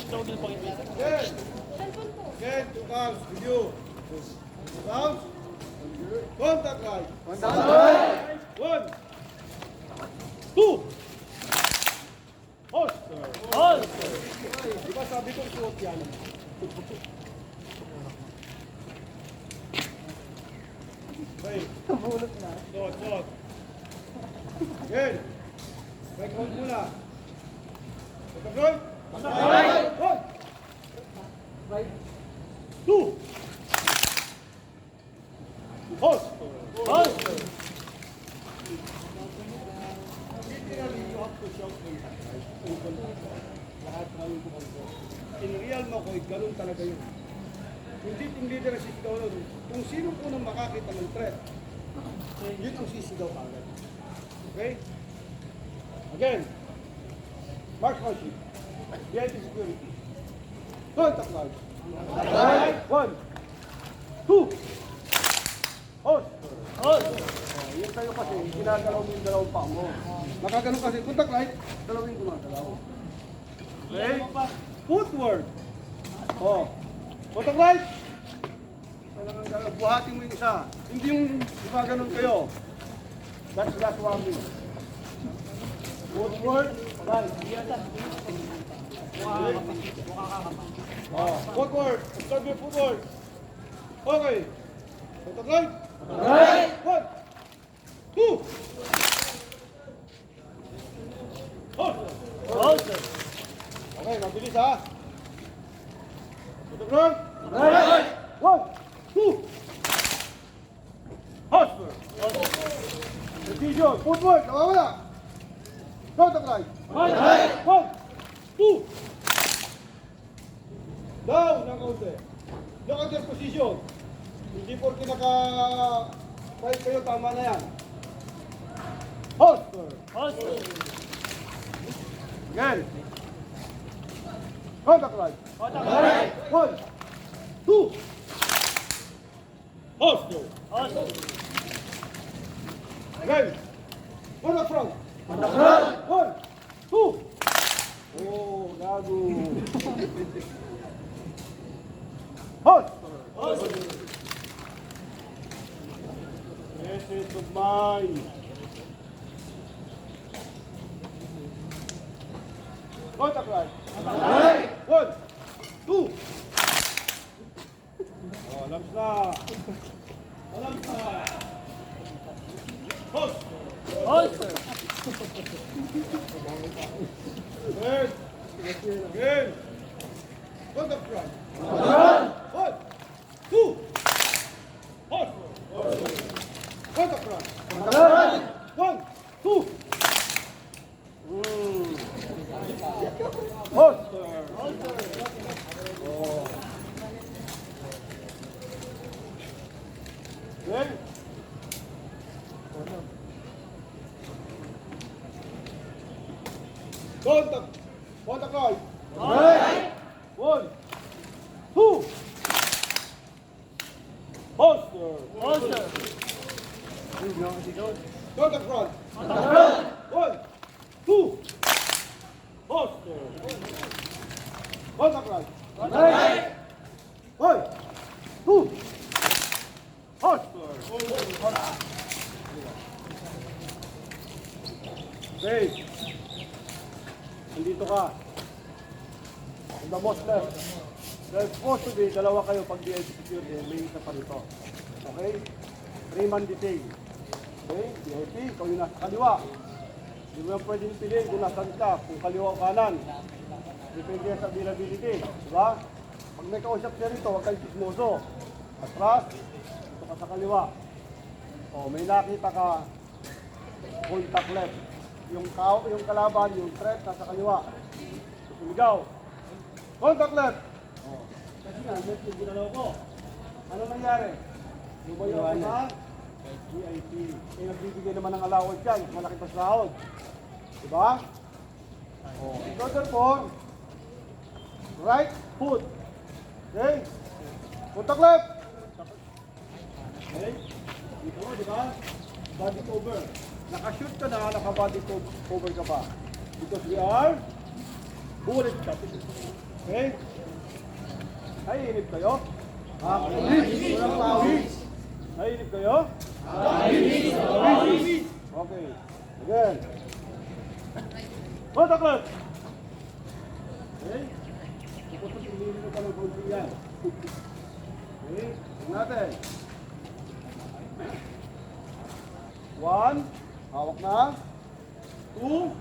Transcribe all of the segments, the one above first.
Again, 2 counts with you. 2 counts. Contact right. 1, 2. Holster. Diba sabi ko suot yan? Okay. Suot. Again. Right hold muna. Contact right. Hold. 2. Holster. Literally, you have to shout contact right. Lahat ng kumangko. In real Makoy, ganun talaga yun. Hindi team leader ang sisigaw nun. Kung sino po nang makakita ng threat, yun ang sisigaw agad. Okay? Again. Marksmanship. VIP security. Contact large. 1, 2. Holster. Yan kayo kasi, ginagalaw mo yung dalawang paa mo. Nakaganon kasi, contact light, dalawang yung gumagalaw. Okay? Footwork. Contact light. Talagang galaw, buhatin mo yung isa. Hindi yung gumaganon kayo. That's 1 minute. Footwork. Right. Footwork. Observe your footwork. Okay. Contact light. 1, 2. Holster. Okay, mabilis ha. Contact right. 1, 2. Holster. Precision. Footwork. Nawawala. Contact right. 1, 2. Down ng kaunti. Look at your position. Hindi porke naka-fight kayo, tama na yan. Holster. Again. Contact right. 1, 2. Holster. Again. Contact front. 1, 2. Oh, gago. Holster. Message of mine. Contact right. 1, 2. Oh, lamps na. Lamps na. Holster. Again. Contact right. 1, 2. Holster. Contact right. 1, 2. Holster. Oh. Then. Contact right. 1, 2. Holster. Contact front. 1, 2. Holster. Contact right. 1, 2. Holster. Okay. Nandito ka. On the most left. There's supposed to be, dalawa kayo pag DLG security, may isa pa rito. Okay? 3-man detail. Okay? DLG, ikaw yung nasa kaliwa. Hindi mo yung pwedeng piliin kung nasan ka, kung kaliwa o kanan. Depende sa availability. Diba? Pag may kausap siya rito, huwag kayong chismoso. Atras, ito ka sa kaliwa. O, may nakita ka, contact left. Yung kalaban, yung threat, nasa kaliwa. Sumigaw. Contact left. Oh. Kasi nga, left yung ginalaw ko. Ano nangyari? Lumayo ako sa VIP. Eh, nagbibigay naman ng allowance yan. Malaki pa sahod. Diba? Oh. So therefore, right foot. Okay? Contact left. Okay? Dito, diba? Body cover. Nakashoot ka na, naka-body cover ka pa. Because we are bullet shot. Okay? Naiinip kayo? Naiinip. Walang pawis. Naiinip kayo? Naiinip. Okay. Again. Contact left. Okay? Tapos pinili ko pa ng konti yan. Okay? Tingnan natin. 1. Hawak na. 2.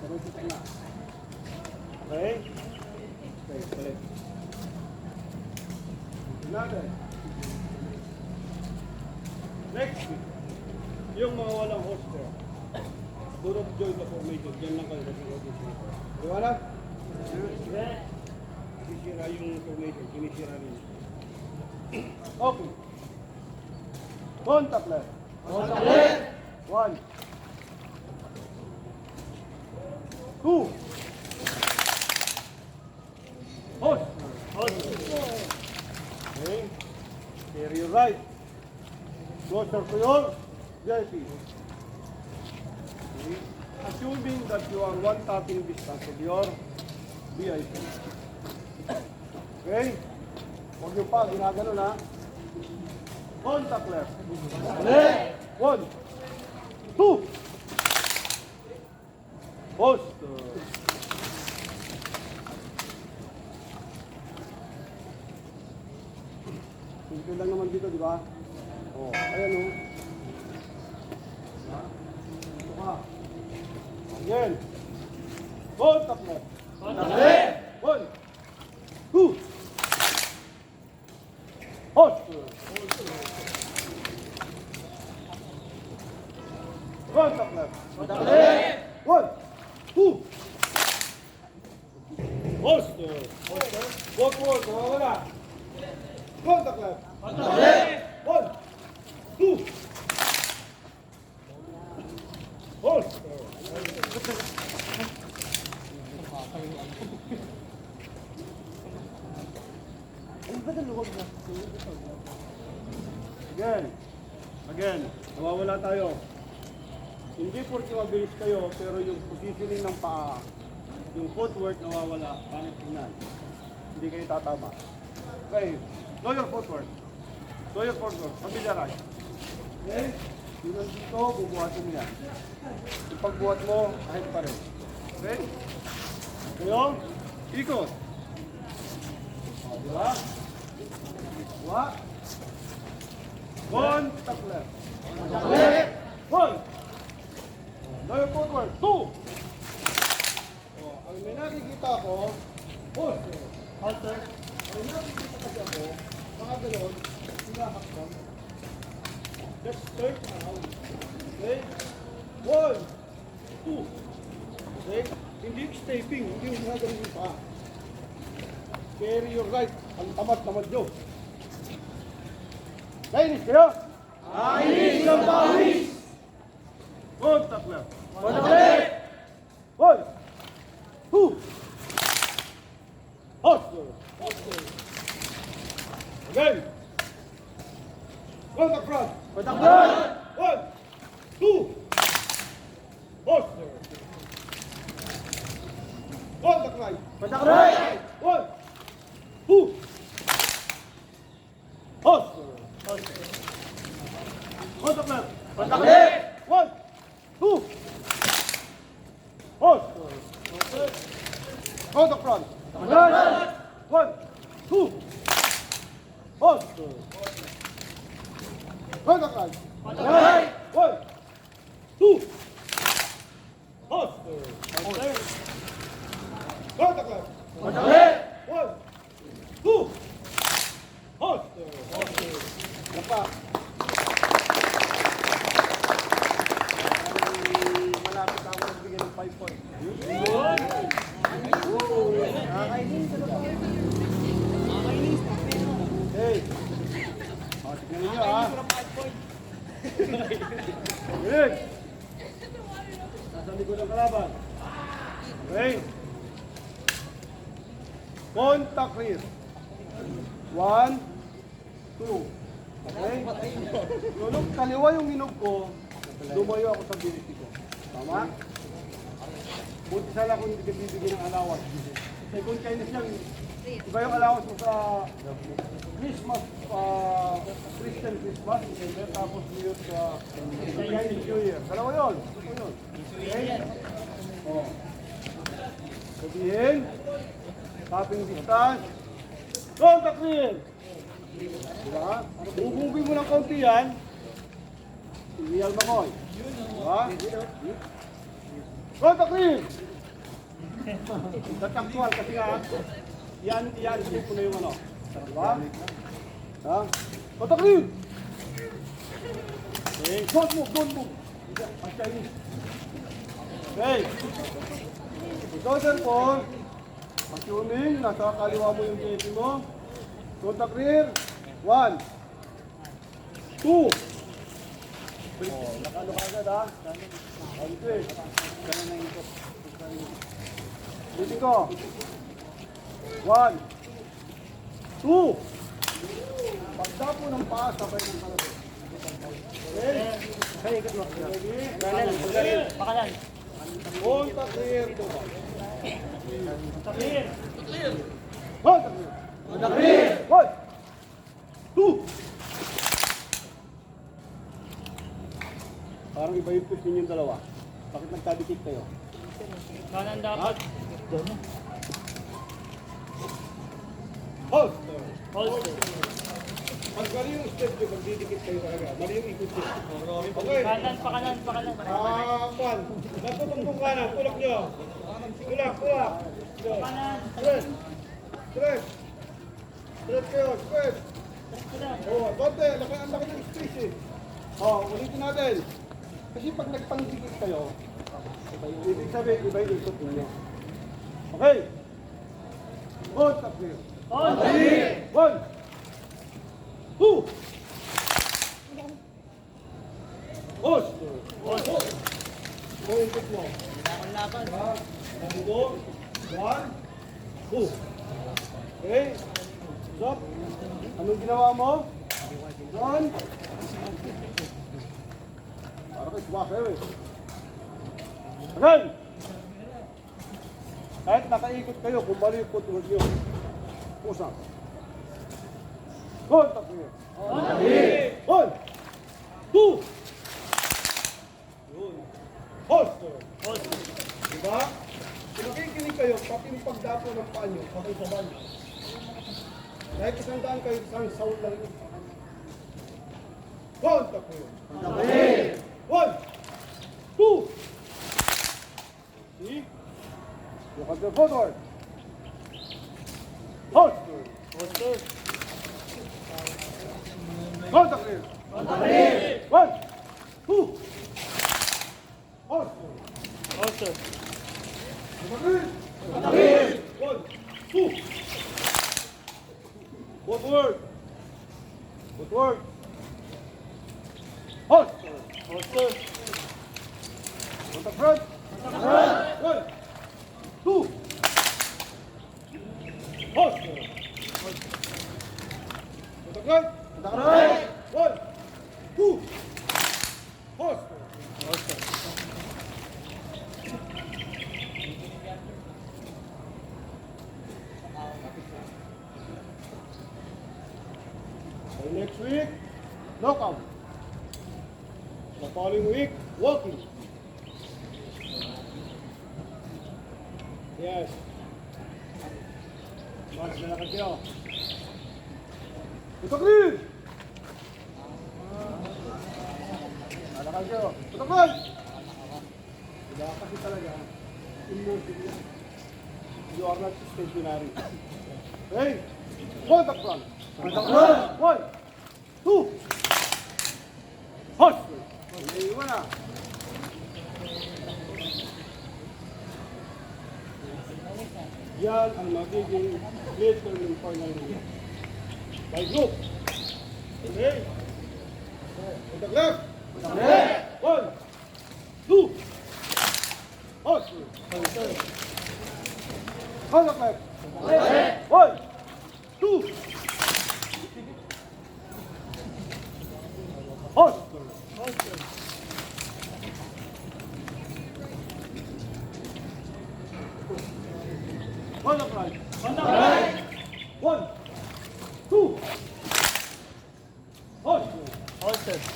Sabay kita na. Okay? Okay, balik. Tingnan natin. Next. Yung mga walang holster. Do not join the formation. Diyan lang kayo. Iwala? Sinisira yung formation. Sinisira rin. Okay. Contact left. Contact left. 1. 2. Hold. Hold. Okay. Carry your right. Closer to your VIP. Okay. Assuming that you are one tapping distance of your VIP. Okay? Huwag nyo pa, ginagano na. Contact left. Left. 1. 2. Post. Simple lang naman dito, di ba? Oh, ayan o. Ito ka. Again. Contact left. Contact left. 1. 2. Post. Contact left. Contact left. 1. 2. Post. Walk forward. Wala. Contact left. Contact left. 1. 2. Hold. Again, nawawala tayo. Hindi porque mabilis kayo, pero yung positioning ng paa, yung footwork nawawala, paano tingnan? Hindi kayo tatama. Okay, slow your footwork. Slow your footwork, familiarize. Okay, yun ang dito, bubuhatin mo yan. Yung pagbuhat mo, kahit pa rin. Okay? Kayo, ikot. O, diba? Diba? Contact left. Contact left. 1. Slow your footwork. 2. O, ang may nakikita ko, halter. Halter. Ang nakikita kasi ako, mga galon, sinahakpan. Let's start now. Okay? 1. 2. Okay? Hindi stepping, hindi yung ginagaling pa. Carry your right. Ang tamad-tamad nyo. Nainis kayo? Nainis ng pawis! Contact left. Contact left. 1. 2. Holster. Holster. Again. Contact front. Contact front. 1. 2. Holster. Contact right. Contact right. 1. 2. Holster. Holster. Contact left. Contact left. 1. 2. Holster. Holster. Contact front. Contact front. 1. 2. Holster. Contact right. Contact right. 1. 2. Holster. Holster. Contact left. Contact left. 1. 2. Holster. Holster. Lapa. Malapit ako nagbigay ng 5 points. Hey. O, tignan ninyo ha. Good. Nasa likod ng kalaban. Okay. Contact rear. 1, 2. Okay? So, nung kaliwa yung minog ko, lumayo ako sa ability ko. Tama? buti sana kung hindi ka bibigyan ng allowance. Second Chinese yan, iba yung allowance mo sa Christmas, Christian Christmas, December, tapos New Year sa Chinese New Year. Dalawa yun. Okay? Oh. Sabihin, tapping distance, contact clear. Diba? Bubugin mo ng kaunti yan, Real Makoy. Diba? Contact clear. Tataktual kasi nga, yan, isip ko na yung ano. Diba? Ha? Contact clear. Okay, don't move. Ang Chinese. Okay. Ikaw therefore, assuming nasa kaliwa mo yung JP mo, contact rear, 1, 2. Oh, nakano ka agad ha? Okay. Dito ko. 1, 2. Pagdapo ng paa, sabay ng kalabot. Okay? Hey, ikot mo. Pakalan. Contact rear, 2. Clear. Contact rear. Contact rear. 1, 2. Parang iba yung push ninyong dalawa. Bakit nagkadikit kayo? Kanan dapat. Hold! Holster. Pag mali yung step nyo, magdidikit kayo talaga. Mali yung ikot nyo. Okay. Kanan, pakanan. Kwan. Natutungtong kanan. Tulak nyo. Tulak. Kanan. Stress. Stress kayo. Stress. Konti. Ang laki ng stress eh. Ulitin natin. Kasi pag nagpangdikit kayo, ibig sabihin, iba yung ikot ninyo. Okay. Contact nyo. 1, 2. Hold. Ikot mo. Ganito. 1, 2. Okay. Stop. Anong ginawa mo? 1. Para kayo suwa kayo eh. Again. Kahit nakaikot kayo, kung mali yung putulog nyo. Pusa. Contact nyo. 1, 2. Holster. Diba? Kung nakikinig kayo, pati yung pagdapo ng paa nyo, patay sa banyo. Dahil isang daan kayo, isang sound lang yun. Contact nyo. 1, 2. See? Look at the forward. Holster. Contact nyo. 1, 2. Holster. Holster. One, two. Footwork. Holster. On the front. 1, 2. Holster. On the front. 1, 2. Holster. Next week, knockout. The following week, walking. Yes. Mas na lakad kayo. Tutok-lid! Nalakad kayo. Tutok-lid! Diba kasi talaga, immovable yan. You are not stationary. Okay? Contact run. 1, 2. Hot! Iiwan na. Yan ang magiging determined final rule. By group. Okay? Contact left. 1, 2. Hot! Contact left. 1, 2. Holster. Holster.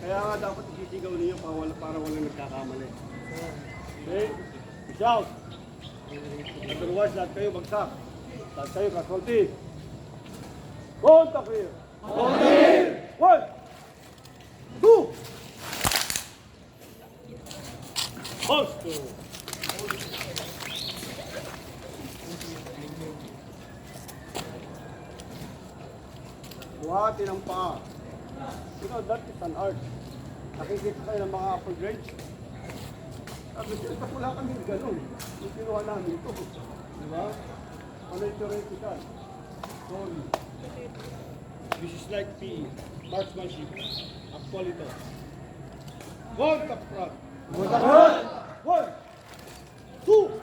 Kaya nga dapat isisigaw ninyo para walang nagkakamali. Okay? Shout. Otherwise, lahat kayo bagsak. Lahat kayo casualty. Contact clear. One. Two. Holster. Buhati ng paa. You know, that is an art. Nakikita kayo ng mga upper grades. Sabi siya, wala kami ganun. Yung kinuha namin ito. Di ba? Ano yung theoretical? Sorry. This is like PE. Marksmanship. Actual ito. Contact front. Contact front. One. Two.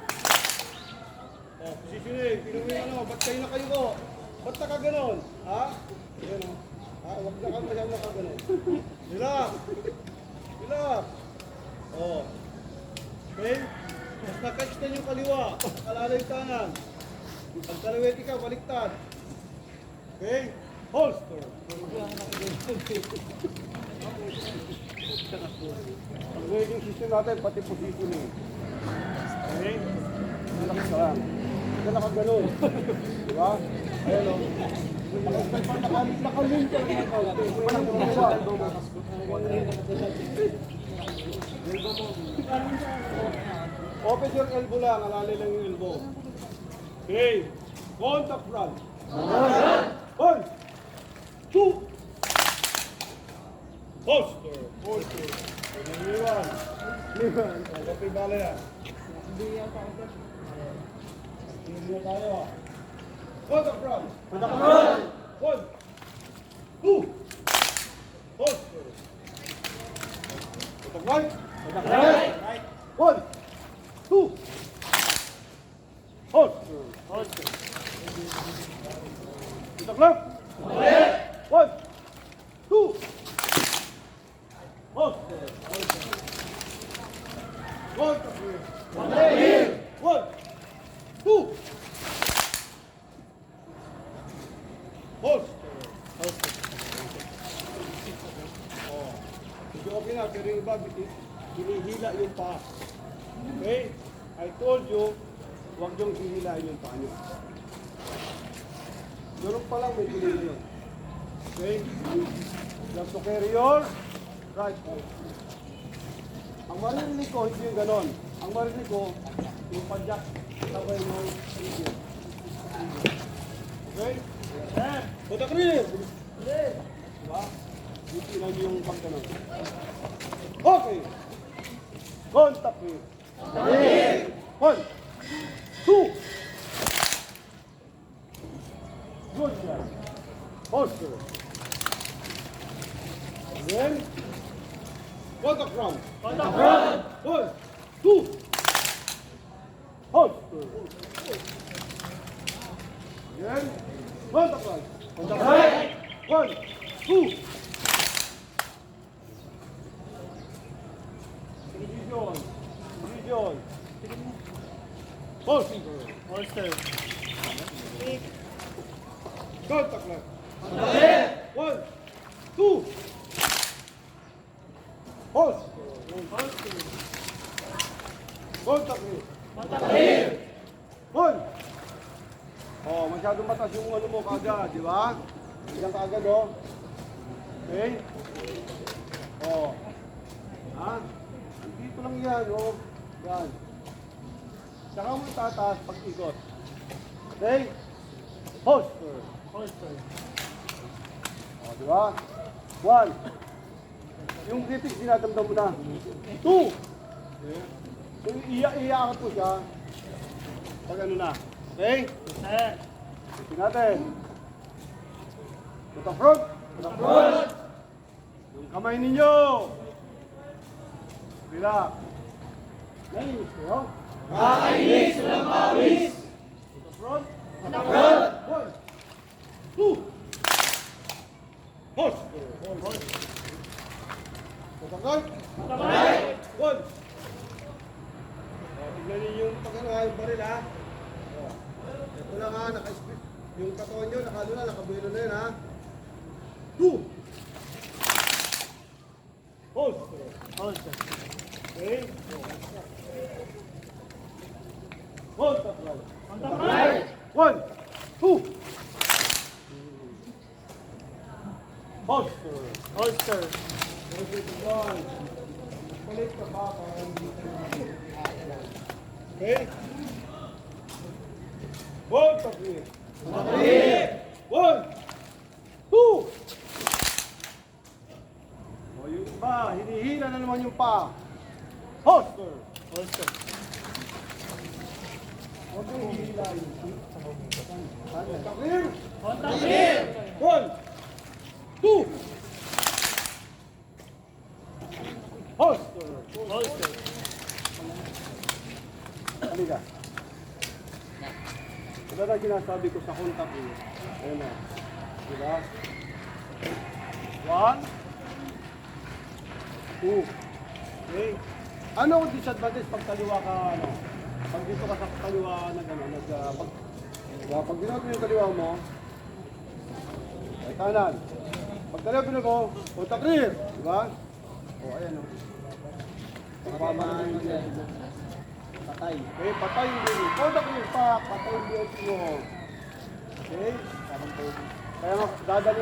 Oh, positioning. Pinuwi ano. Ba't kayo na kayo ko? Ba't naka ganon? Ha? Ayan o. Ha? Huwag na kang masyang naka ganon. Relax. Relax. Oh. Okay? Mas naka-extend yung kaliwa. Alalay yung kanan. Pag kalawet ka, baliktad. Okay? Holster. Ang rating system natin, pati positioning. Okay? Relax ka lang. Hindi na kagano'n. Diba? Ayan o. Nakalim ka lang ako. Walang gumawa. Open your elbow lang. Alalay lang yung elbow. Okay. Contact front. One. Two. Holster. Holster. Liwan. Liwan. Kapit bala yan. Hindi na tayo ah. Contact front. Contact front. One. Two. Holster. Contact right. Contact right. One. Two. Holster. Holster. Contact left. One. Two. Holster. Contact here. One. Two. Holster. Holster. Oh. Hindi okay na, pero yung iba, hinihila yung paa. Okay? I told you, huwag yung hihilain yung paa nyo. Ganun pa lang may delay yun. Okay? You have to carry your right foot. Ang marinig ko, hindi yung ganon. Ang marinig ko, yung padyak, sabay mo, okay? Contact clear! Diba? Hindi lang yung pagganon. Okay! Contact clear! One! Two! Good job! Holster! Then, contact front! Contact front. One! Two! Holster! Then, contact right! Contact right! One! Two! Division! Division! Holster! Holster. Contact left! One! Two! Holster! Holster. Contact left! Contact here. One! Oh, masyadong matas yung ano mo kagad, di ba? Diyan kagad, oh. Okay? Oh. Ha? Dito lang yan, oh. Yan. Tsaka mo tataas pag ikot. Okay? Holster. Holster. Oh, di ba? One. Yung critics, dinadamdam mo na. Two. Okay? Yung iiyakan po siya. Pag ano na. Okay? Sir. Ito natin. Ito front. Ito front. Yung kamay ninyo. Relax. Nainis kayo? Kakainis. Walang pawis. Ito front. Ito front. One. Two. Holster. Ito right. Kamay. One. Tignan niyo yung pag-ano ha, yung baril ha. Ito lang ha, naka-split. Yung katawan nyo, nakalo na, nakabuelo na yun, ha? 2. Hold. Hold. Okay. Hold. On the right. 1, 2. Holster. Holster. Palit ka ba para hindi ka okay? Hold the grip. 1, 2. O yung iba, hinihila na naman yung pa. Holster. Holster. Huwag yung hihila yung takir. Takir! 1, 2. Holster. Holster. Halika. Ito na sinasabi ko sa kontak ko. Ayun na. Diba? 1, 2. Okay. Ano ang disadvantage pag kaliwa ka, ano? Pag dito ka sa kaliwa, pag ginawa mo yung kaliwa mo, ay kanan. Pag kaliwa mo, kontak clear. Diba? O, ayan o. Pagpamahan mo yan. Patay. Okay, patay yung baby. Kontak clear pa, patay yung baby mo. Okay? Kaya dadali